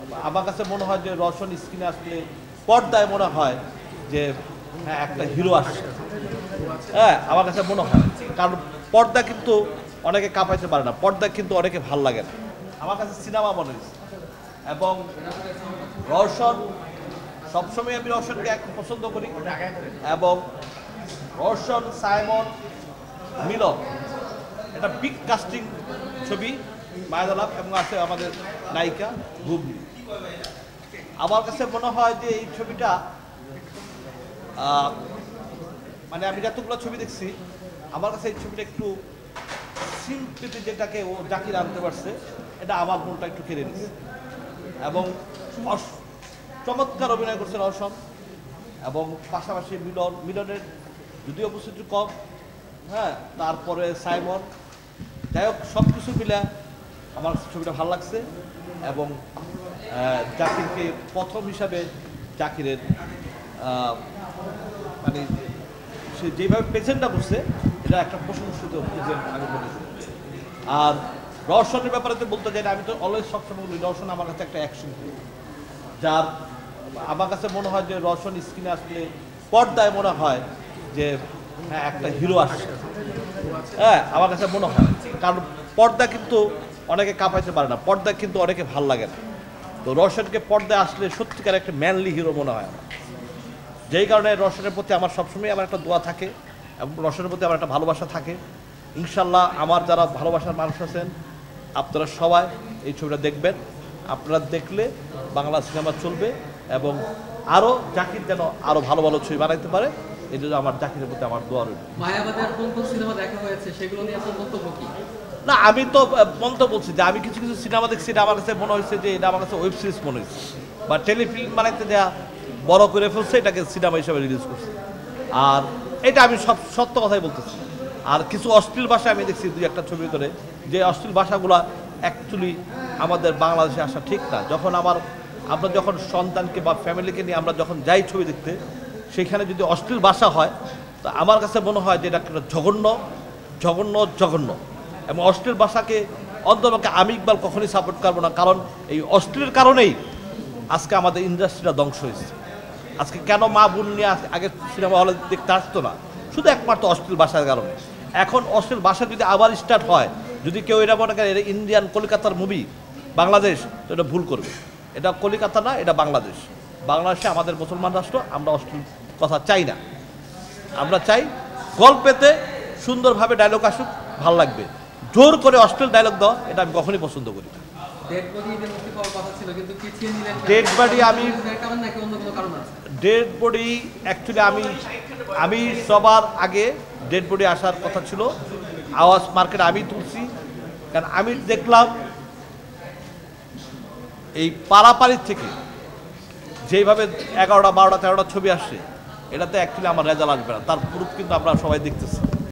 আমার কাছে মনে হয় যে রওশন স্ক্রিনে আসলে পর্দায় মনে হয় যে হ্যাঁ একটা হিরো আসছে। হ্যাঁ আমার কাছে মনে হয়, কারণ পর্দা কিন্তু অনেকে কাঁপাইতে পারে না, পর্দা কিন্তু অনেকে ভাল লাগে না। আমার কাছে সিনেমা মনে হয়েছে। এবং রওশন সবসময় আমি রওশনকে এক পছন্দ করি, এবং রওশন সাইমন মিলন এটা বিগ কাস্টিং ছবি মায়াদালাপ, এবং আছে আমাদের নায়িকা বুবলি। আমার কাছে মনে হয় যে এই ছবিটা মানে আমি যতগুলো ছবি দেখছি, আমার কাছে এই ছবিটা একটু সিম্পলিতে যেটাকে ও জাকির আনতে পারছে, এটা আমার মনটা একটু কেড়ে নিচ্ছে। এবং চমৎকার অভিনয় করছে রওশন, এবং পাশাপাশি মিলনের যদিও উপস্থিতি কম, হ্যাঁ তারপরে সাইমন, যাই হোক সব কিছু মিলে আমার ছবিটা ভালো লাগছে। এবং জাকিরকে প্রথম হিসাবে জাকিরের মানে সে যেভাবে প্রেজেন্টটা করছে এটা একটা প্রশংসিত প্রেজেন্ট আমি মনে করি। আর রওশনের ব্যাপারে তো বলতে চাই না, আমি তো অলওয়েজ সবসময় বলি রওশন আমার কাছে একটা অ্যাকশন, যার আমার কাছে মনে হয় যে রওশন স্ক্রিনে আসলে পর্দায় মনে হয় যে হ্যাঁ একটা হিরো আসছে। হ্যাঁ আমার কাছে মনে হয়, কারণ পর্দা কিন্তু অনেকে কাঁপাইতে পারে না, পর্দা কিন্তু অনেকে ভাল লাগে না। তো রওশনকে পর্দায় আসলে সত্যিকার একটা ম্যানলি হিরো মনে হয় আমার। যেই কারণে রওশনের প্রতি আমার সবসময় আমার একটা দোয়া থাকে, এবং রওশনের প্রতি আমার একটা ভালোবাসা থাকে। ইনশাল্লাহ আমার যারা ভালোবাসার মানুষ আছেন আপনারা সবাই এই ছবিটা দেখবেন। আপনারা দেখলে বাংলা সিনেমা চলবে, এবং আরও জাকির যেন আরও ভালো ভালো ছবি বানাইতে পারে, এই জন্য আমার জাকিরের প্রতি আমার দোয়া রইল। মায়াবাদের কোন কোন সিনেমা দেখা হয়েছে সেগুলো নিয়ে আপনার বক্তব্য কি? না আমি তো মন্তব্য বলছি যে আমি কিছু কিছু সিনেমা দেখছি, এটা আমার কাছে মনে হয়েছে যে এটা আমার কাছে ওয়েব সিরিজ মনে হয়েছে, বা টেলিফিল্ম বানাইতে দেওয়া বড় করে ফেলছে, এটাকে সিনেমা হিসাবে রিলিজ করছে। আর এটা আমি সব সত্য কথাই বলতেছি। আর কিছু অশ্লীল ভাষা আমি দেখছি দুই একটা ছবি করে, যে অশ্লীল ভাষাগুলো অ্যাকচুয়ালি আমাদের বাংলাদেশে আসা ঠিক না। যখন আমরা যখন সন্তানকে বা ফ্যামিলিকে নিয়ে আমরা যখন যাই ছবি দেখতে, সেখানে যদি অশ্লীল ভাষা হয়, তো আমার কাছে মনে হয় যে এটা একটা জঘন্য জঘন্য জঘন্য। এবং অশ্লীল ভাষাকে অন্ততপক্ষে আমি ইকবাল কখনই সাপোর্ট করবো না, কারণ এই অশ্লীলের কারণেই আজকে আমাদের ইন্ডাস্ট্রিটা ধ্বংস হয়েছে। আজকে কেন মা বোন নিয়ে আগে সিনেমা হলে দেখতে আসতো না, শুধু একমাত্র অশ্লীল ভাষার কারণে। এখন অশ্লীল ভাষা যদি আবার স্টার্ট হয়, যদি কেউ এটা মনে করে এটা ইন্ডিয়ান কলকাতার মুভি বাংলাদেশ, তো এটা ভুল করবে। এটা কলকাতা না, এটা বাংলাদেশ। বাংলাদেশে আমাদের মুসলমান রাষ্ট্র, আমরা অশ্লীল কথা চাই না। আমরা চাই গল্পেতে সুন্দরভাবে ডায়লগ আসুক, ভাল লাগবে। জোর করে অশ্লীল ডায়লগ দেওয়া এটা আমি কখনই পছন্দ করি না। ডেড বডি আমি ডেড বডি অ্যাকচুয়ালি আমি সবার আগে ডেড বডি আসার কথা ছিল, আওয়াজ মার্কেটে আমি তুলছি। কারণ আমি দেখলাম এই পারাপাড়ির থেকে যেইভাবে 11টা 12টা 13টা ছবি আসছে, এটাতে অ্যাকচুয়ালি আমার রেজাল্ট আসবে না, তার প্রুফ কিন্তু আমরা সবাই দেখতেছি।